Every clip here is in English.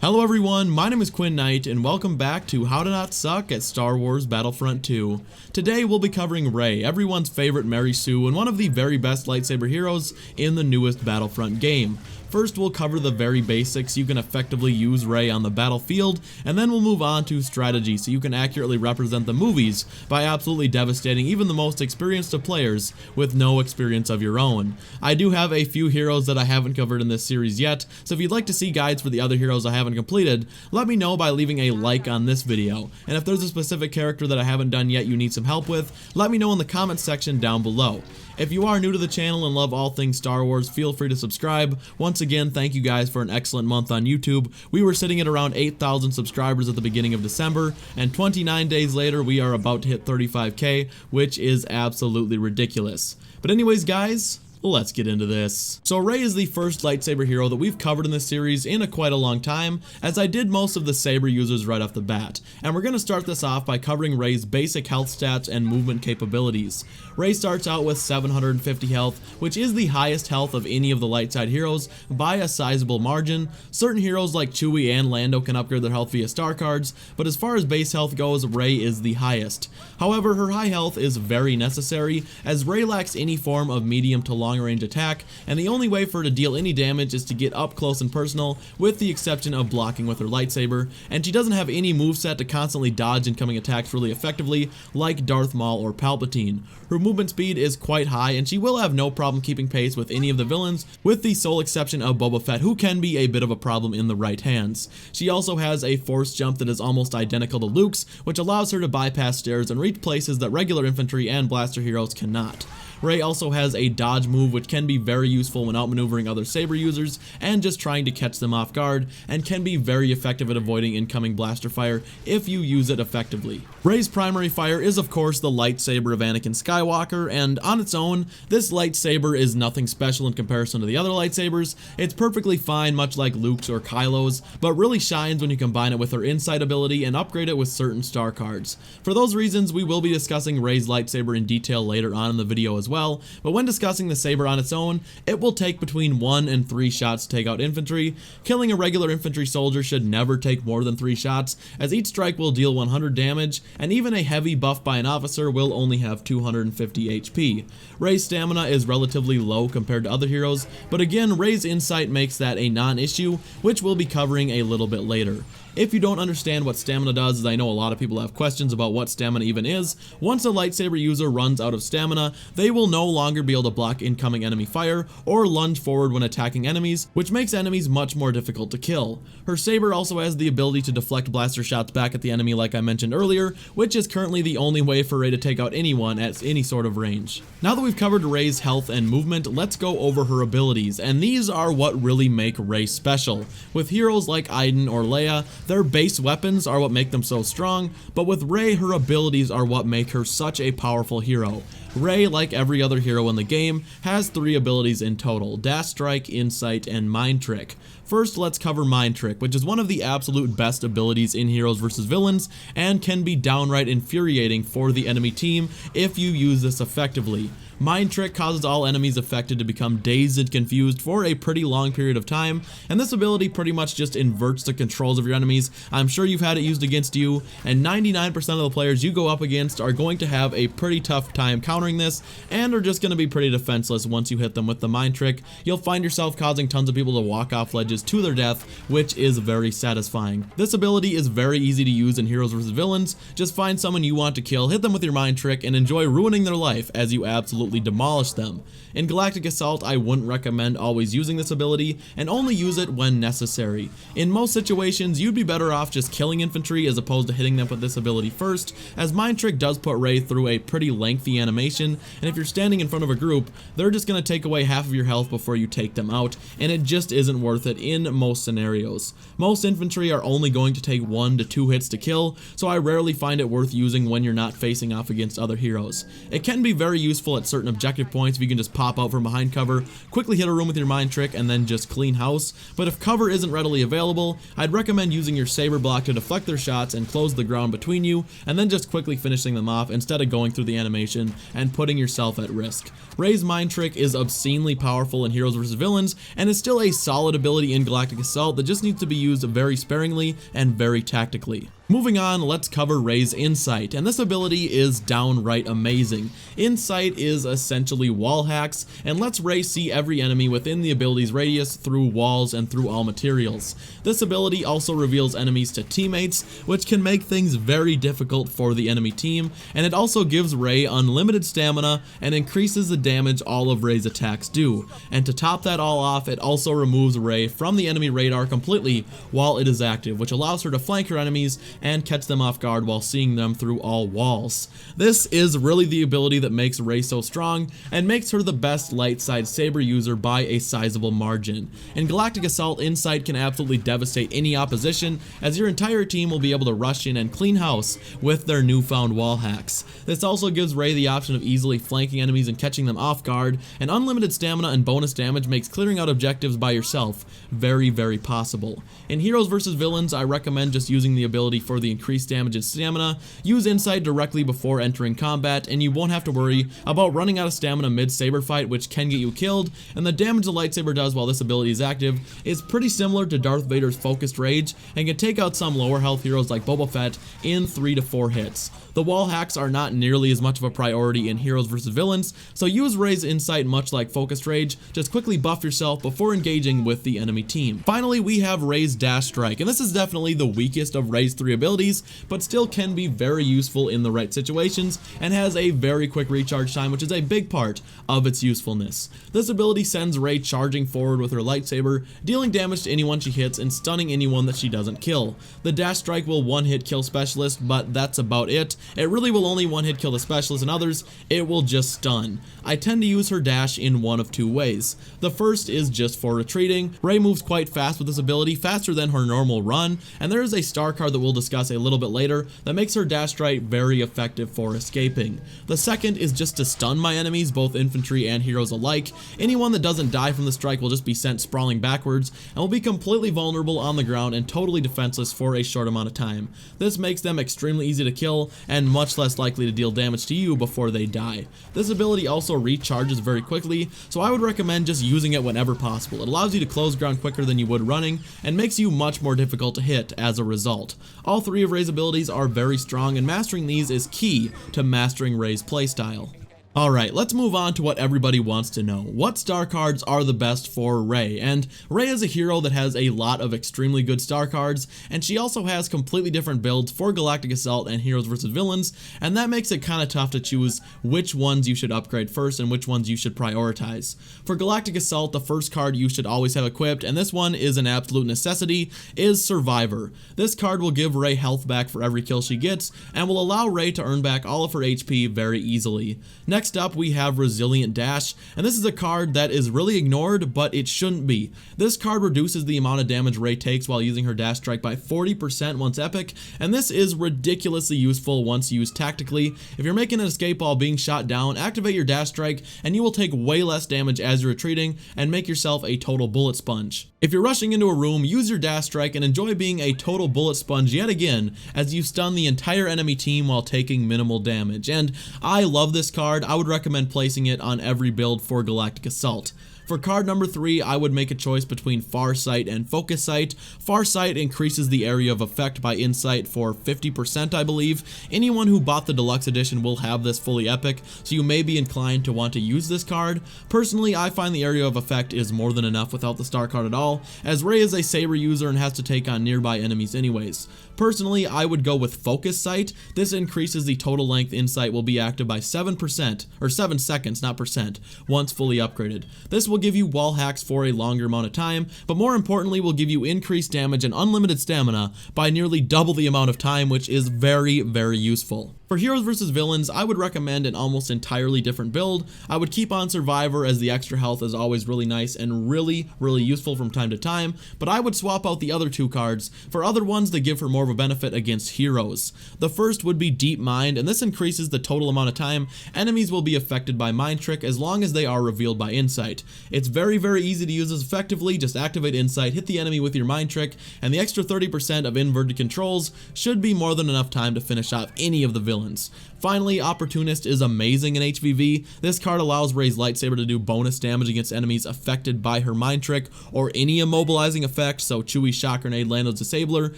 Hello everyone, my name is Quinn Knight and welcome back to How to Not Suck at Star Wars Battlefront II. Today we'll be covering Rey, everyone's favorite Mary Sue and one of the very best lightsaber heroes in the newest Battlefront game. First we'll cover the very basics you can effectively use Rey on the battlefield, and then we'll move on to strategy so you can accurately represent the movies by absolutely devastating even the most experienced of players with no experience of your own. I do have a few heroes that I haven't covered in this series yet, so if you'd like to see guides for the other heroes I haven't completed, let me know by leaving a like on this video. And if there's a specific character that I haven't done yet you need some help with, let me know in the comments section down below. If you are new to the channel and love all things Star Wars, feel free to subscribe. Once again, thank you guys for an excellent month on YouTube. We were sitting at around 8,000 subscribers at the beginning of December, and 29 days later we are about to hit 35k, which is absolutely ridiculous. But anyways guys, let's get into this. So Rey is the first lightsaber hero that we've covered in this series in quite a long time, as I did most of the saber users right off the bat. And we're going to start this off by covering Rey's basic health stats and movement capabilities. Rey starts out with 750 health, which is the highest health of any of the light side heroes by a sizable margin. Certain heroes like Chewie and Lando can upgrade their health via star cards, but as far as base health goes, Rey is the highest. However, her high health is very necessary, as Rey lacks any form of medium to long range attack, and the only way for her to deal any damage is to get up close and personal, with the exception of blocking with her lightsaber, and she doesn't have any moveset to constantly dodge incoming attacks really effectively like Darth Maul or Palpatine. Her movement speed is quite high, and she will have no problem keeping pace with any of the villains, with the sole exception of Boba Fett, who can be a bit of a problem in the right hands. She also has a force jump that is almost identical to Luke's, which allows her to bypass stairs and reach places that regular infantry and blaster heroes cannot. Rey also has a dodge move which can be very useful when outmaneuvering other saber users and just trying to catch them off guard, and can be very effective at avoiding incoming blaster fire if you use it effectively. Rey's primary fire is of course the lightsaber of Anakin Skywalker, and on its own, this lightsaber is nothing special in comparison to the other lightsabers. It's perfectly fine, much like Luke's or Kylo's, but really shines when you combine it with her insight ability and upgrade it with certain star cards. For those reasons, we will be discussing Rey's lightsaber in detail later on in the video as well, but when discussing the saber on its own, it will take between 1 and 3 shots to take out infantry. Killing a regular infantry soldier should never take more than 3 shots, as each strike will deal 100 damage, and even a heavy buff by an officer will only have 250 HP. Rey's stamina is relatively low compared to other heroes, but again, Rey's insight makes that a non-issue, which we'll be covering a little bit later. If you don't understand what stamina does, as I know a lot of people have questions about what stamina even is, once a lightsaber user runs out of stamina, they will no longer be able to block incoming enemy fire or lunge forward when attacking enemies, which makes enemies much more difficult to kill. Her saber also has the ability to deflect blaster shots back at the enemy like I mentioned earlier, which is currently the only way for Rey to take out anyone at any sort of range. Now that we've covered Rey's health and movement, let's go over her abilities, and these are what really make Rey special. With heroes like Iden or Leia, their base weapons are what make them so strong, but with Rey, her abilities are what make her such a powerful hero. Rey, like every other hero in the game, has 3 abilities in total: Dash Strike, Insight, and Mind Trick. First, let's cover Mind Trick, which is one of the absolute best abilities in Heroes vs. Villains, and can be downright infuriating for the enemy team if you use this effectively. Mind Trick causes all enemies affected to become dazed and confused for a pretty long period of time, and this ability pretty much just inverts the controls of your enemies. I'm sure you've had it used against you, and 99% of the players you go up against are going to have a pretty tough time countering this, and are just going to be pretty defenseless once you hit them with the Mind Trick. You'll find yourself causing tons of people to walk off ledges to their death, which is very satisfying. This ability is very easy to use in Heroes vs. Villains. Just find someone you want to kill, hit them with your Mind Trick, and enjoy ruining their life as you absolutely demolish them. In Galactic Assault, I wouldn't recommend always using this ability, and only use it when necessary. In most situations, you'd be better off just killing infantry as opposed to hitting them with this ability first, as Mind Trick does put Rey through a pretty lengthy animation, and if you're standing in front of a group, they're just going to take away half of your health before you take them out, and it just isn't worth it in most scenarios. Most infantry are only going to take 1 to 2 hits to kill, so I rarely find it worth using when you're not facing off against other heroes. It can be very useful at certain objective points if you can just pop out from behind cover, quickly hit a room with your Mind Trick, and then just clean house, but if cover isn't readily available, I'd recommend using your saber block to deflect their shots and close the ground between you, and then just quickly finishing them off instead of going through the animation and putting yourself at risk. Rey's Mind Trick is obscenely powerful in Heroes vs. Villains, and is still a solid ability ability in Galactic Assault that just needs to be used very sparingly and very tactically. Moving on, let's cover Rey's Insight, and this ability is downright amazing. Insight is essentially wall hacks, and lets Rey see every enemy within the ability's radius through walls and through all materials. This ability also reveals enemies to teammates, which can make things very difficult for the enemy team, and it also gives Rey unlimited stamina and increases the damage all of Rey's attacks do. And to top that all off, it also removes Rey from the enemy radar completely while it is active, which allows her to flank her enemies and catch them off guard while seeing them through all walls. This is really the ability that makes Rey so strong and makes her the best light side saber user by a sizable margin. In Galactic Assault, Insight can absolutely devastate any opposition, as your entire team will be able to rush in and clean house with their newfound wall hacks. This also gives Rey the option of easily flanking enemies and catching them off guard, and unlimited stamina and bonus damage makes clearing out objectives by yourself very possible. In Heroes vs Villains, I recommend just using the ability for the increased damage and stamina. Use Insight directly before entering combat, and you won't have to worry about running out of stamina mid-saber fight, which can get you killed, and the damage the lightsaber does while this ability is active is pretty similar to Darth Vader's Focused Rage, and can take out some lower health heroes like Boba Fett in 3 to 4 hits. The wall hacks are not nearly as much of a priority in Heroes vs Villains, so use Rey's Insight much like Focused Rage, just quickly buff yourself before engaging with the enemy team. Finally, we have Rey's Dash Strike, and this is definitely the weakest of Rey's 3 abilities, but still can be very useful in the right situations, and has a very quick recharge time, which is a big part of its usefulness. This ability sends Rey charging forward with her lightsaber, dealing damage to anyone she hits and stunning anyone that she doesn't kill. The Dash Strike will one-hit kill specialists, but that's about it. It really will only one-hit kill the specialist, and others it will just stun. I tend to use her dash in one of 2 ways. The first is just for retreating. Rey moves quite fast with this ability, faster than her normal run, and there is a star card that we'll discuss a little bit later that makes her dash strike very effective for escaping. The second is just to stun my enemies, both infantry and heroes alike. Anyone that doesn't die from the strike will just be sent sprawling backwards and will be completely vulnerable on the ground and totally defenseless for a short amount of time. This makes them extremely easy to kill and much less likely to deal damage to you before they die. This ability also recharges very quickly, so I would recommend just using it whenever possible. It allows you to close ground quicker than you would running and makes you much more difficult to hit as a result. All 3 of Rey's abilities are very strong, and mastering these is key to mastering Rey's playstyle. Alright, let's move on to what everybody wants to know. What star cards are the best for Rey? And Rey is a hero that has a lot of extremely good star cards, and she also has completely different builds for Galactic Assault and Heroes vs Villains, and that makes it kinda tough to choose which ones you should upgrade first and which ones you should prioritize. For Galactic Assault, the first card you should always have equipped, and this one is an absolute necessity, is Survivor. This card will give Rey health back for every kill she gets, and will allow Rey to earn back all of her HP very easily. Next up, we have Resilient Dash, and this is a card that is really ignored, but it shouldn't be. This card reduces the amount of damage Rey takes while using her dash strike by 40% once epic, and this is ridiculously useful once used tactically. If you're making an escape while being shot down, activate your dash strike, and you will take way less damage as you're retreating, and make yourself a total bullet sponge. If you're rushing into a room, use your dash strike and enjoy being a total bullet sponge yet again, as you stun the entire enemy team while taking minimal damage. And I love this card. I would recommend placing it on every build for Galactic Assault. For card number 3, I would make a choice between Farsight and Focus Sight. Farsight increases the area of effect by Insight for 50%, I believe. Anyone who bought the deluxe edition will have this fully epic, so you may be inclined to want to use this card. Personally, I find the area of effect is more than enough without the star card at all, as Rey is a saber user and has to take on nearby enemies anyways. Personally, I would go with Focus Sight. This increases the total length Insight will be active by 7%, or 7 seconds, not percent, once fully upgraded. This will give you wall hacks for a longer amount of time, but more importantly will give you increased damage and unlimited stamina by nearly double the amount of time, which is very useful. For Heroes vs Villains, I would recommend an almost entirely different build. I would keep on Survivor, as the extra health is always really nice and really useful from time to time, but I would swap out the other 2 cards for other ones that give her more of a benefit against heroes. The first would be Deep Mind, and this increases the total amount of time enemies will be affected by Mind Trick as long as they are revealed by Insight. It's very easy to use this effectively. Just activate Insight, hit the enemy with your mind trick, and the extra 30% of inverted controls should be more than enough time to finish off any of the villains. Finally, Opportunist is amazing in HVV. This card allows Rey's lightsaber to do bonus damage against enemies affected by her mind trick or any immobilizing effect, so Chewie's shock grenade, Lando's disabler,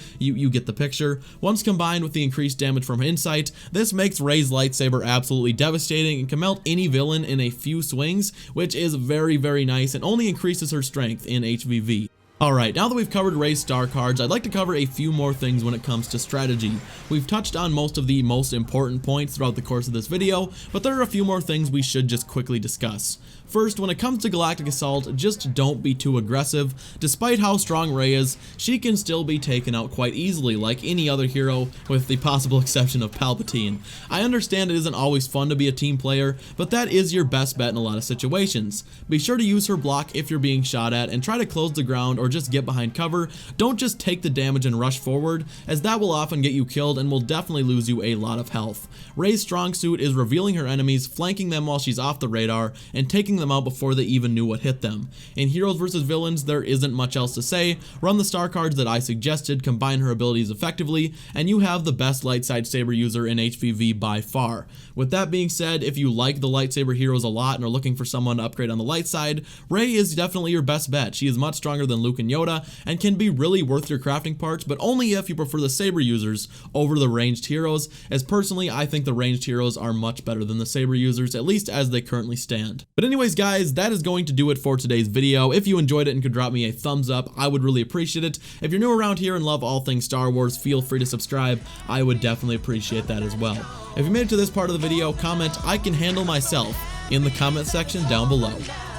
you get the picture. Once combined with the increased damage from Insight, this makes Rey's lightsaber absolutely devastating and can melt any villain in a few swings, which is very nice and only increases her strength in HVV. Alright, now that we've covered Rey's star cards, I'd like to cover a few more things when it comes to strategy. We've touched on most of the most important points throughout the course of this video, but there are a few more things we should just quickly discuss. First, when it comes to Galactic Assault, just don't be too aggressive. Despite how strong Rey is, she can still be taken out quite easily like any other hero, with the possible exception of Palpatine. I understand it isn't always fun to be a team player, but that is your best bet in a lot of situations. Be sure to use her block if you're being shot at, and try to close the ground or just get behind cover. Don't just take the damage and rush forward, as that will often get you killed and will definitely lose you a lot of health. Rey's strong suit is revealing her enemies, flanking them while she's off the radar, and taking them out before they even knew what hit them. In Heroes vs Villains, there isn't much else to say. Run the star cards that I suggested, combine her abilities effectively, and you have the best light saber user in HVV by far. With that being said, if you like the lightsaber heroes a lot and are looking for someone to upgrade on the light side, Rey is definitely your best bet. She is much stronger than Luke and Yoda and can be really worth your crafting parts, but only if you prefer the saber users over the ranged heroes, as personally I think the ranged heroes are much better than the saber users, at least as they currently stand. But anyways guys, that is going to do it for today's video. If you enjoyed it and could drop me a thumbs up, I would really appreciate it. If you're new around here and love all things Star Wars, feel free to subscribe. I would definitely appreciate that as well. If you made it to this part of the video, comment "I can handle myself" in the comment section down below.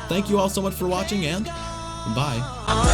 Thank you all so much for watching, and bye.